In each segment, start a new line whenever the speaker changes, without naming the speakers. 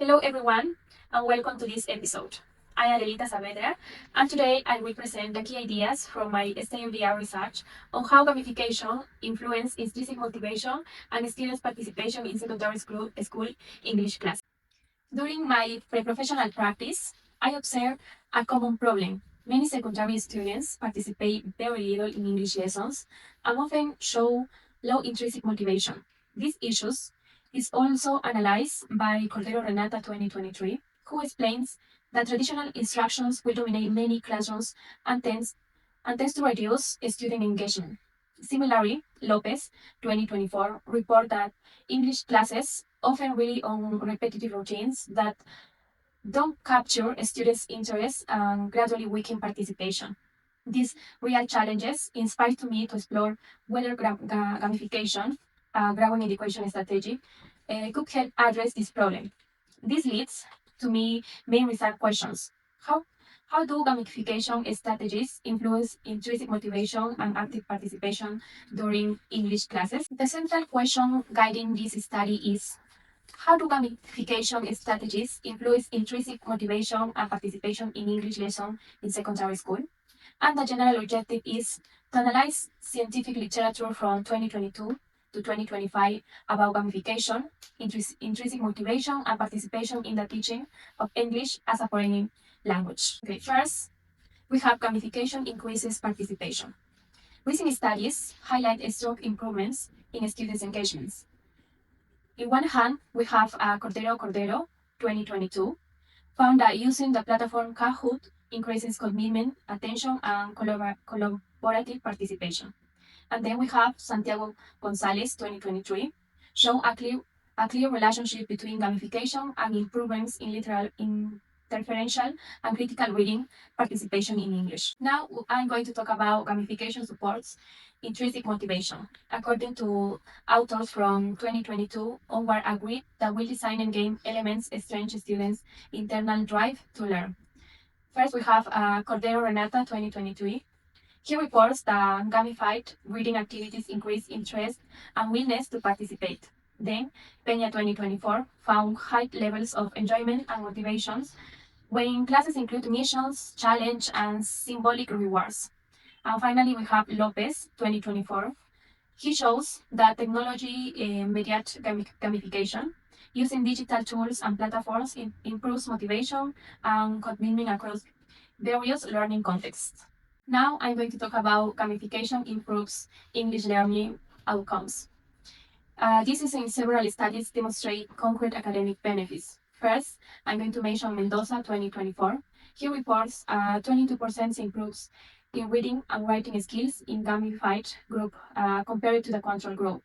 Hello everyone, and welcome to this episode. I am Elita Saavedra, and today I will present the key ideas from my state-of-the-art research on how gamification influences intrinsic motivation and students' participation in secondary school English classes. During my pre-professional practice, I observed a common problem. Many secondary students participate very little in English lessons and often show low intrinsic motivation. These issues is also analyzed by Cordero Renata 2023, who explains that traditional instructions will dominate many classrooms and tends to reduce student engagement. Similarly, Lopez 2024 report that English classes often rely on repetitive routines that don't capture students' interest and gradually weaken participation. These real challenges inspired me to explore whether gamification, a growing education strategy, could help address this problem. This leads to me main research questions. How, how do gamification strategies influence intrinsic motivation and active participation during English classes? The central question guiding this study is how do gamification strategies influence intrinsic motivation and participation in English lessons in secondary school? And the general objective is to analyze scientific literature from 2022 to 2025 about gamification, intrinsic motivation, and participation in the teaching of English as a foreign language. Okay, first, we have gamification increases participation. Recent studies highlight strong improvements in students' engagements. In one hand, we have Cordero 2022 found that using the platform Kahoot increases commitment, attention, and collaborative participation. And then we have Santiago Gonzalez 2023 show a clear relationship between gamification and improvements in literal interferential and critical reading participation in English. Now I'm going to talk about gamification supports intrinsic motivation. According to authors from 2022 onward agreed that will design and game elements strengthen students' internal drive to learn. First, we have Cordero Renata 2023. He reports that gamified reading activities increase interest and willingness to participate. Then, Peña 2024 found high levels of enjoyment and motivations when classes include missions, challenge, and symbolic rewards. And finally, we have Lopez 2024. He shows that technology mediate gamification using digital tools and platforms improves motivation and commitment across various learning contexts. Now I'm going to talk about gamification improves English learning outcomes. This is in several studies demonstrate concrete academic benefits. First, I'm going to mention Mendoza 2024. He reports 22% improves in reading and writing skills in gamified group compared to the control group.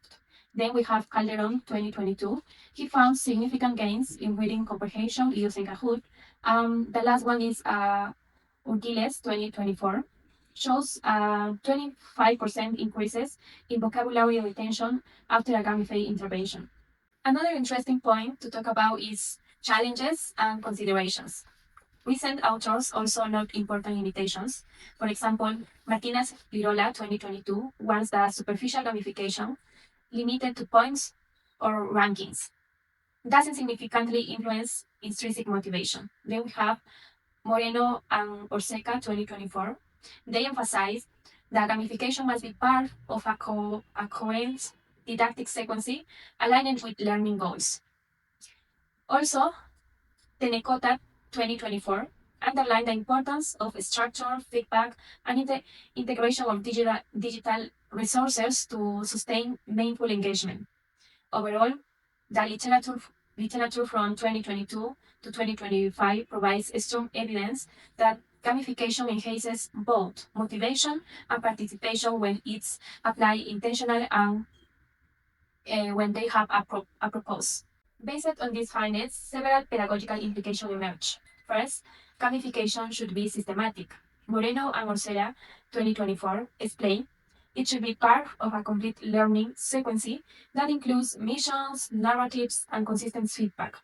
Then we have Calderon 2022. He found significant gains in reading comprehension using Kahoot. The last one is Urquiles 2024 shows 25% increases in vocabulary retention after a gamified intervention. Another interesting point to talk about is challenges and considerations. Recent authors also note important limitations. For example, Martinez Lirola 2022 warns that superficial gamification, limited to points or rankings, doesn't significantly influence intrinsic motivation. Then we have Moreno and Orseca 2024. They emphasize that gamification must be part of a coherent didactic sequence aligned with learning goals. Also, Tenecota 2024 underlined the importance of structure, feedback, and integration of digital resources to sustain meaningful engagement. Overall, the literature from 2022 to 2025 provides strong evidence that gamification enhances both motivation and participation when it's applied intentionally and when they have a purpose. Based on these findings, several pedagogical implications emerge. First, gamification should be systematic. Moreno and Orcera 2024 explain it should be part of a complete learning sequence that includes missions, narratives, and consistent feedback.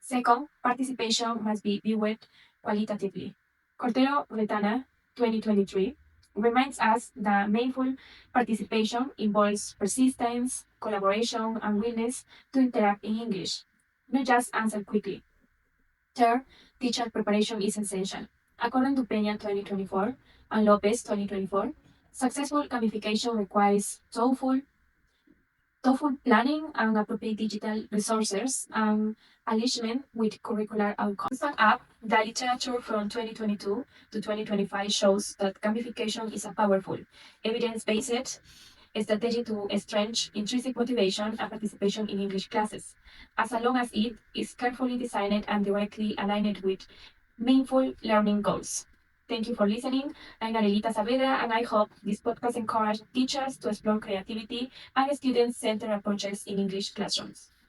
Second, participation must be viewed qualitatively. Cortero Retana 2023 reminds us that meaningful participation involves persistence, collaboration, and willingness to interact in English, not just answer quickly. Third, teacher preparation is essential. According to Peña 2024 and Lopez 2024, successful gamification requires thoughtful planning and appropriate digital resources and alignment with curricular outcomes. To sum up, the literature from 2022 to 2025 shows that gamification is a powerful, evidence-based strategy to strengthen intrinsic motivation and participation in English classes, as long as it is carefully designed and directly aligned with meaningful learning goals. Thank you for listening. I'm Arelita Saavedra, and I hope this podcast encourages teachers to explore creativity and student-centered approaches in English classrooms.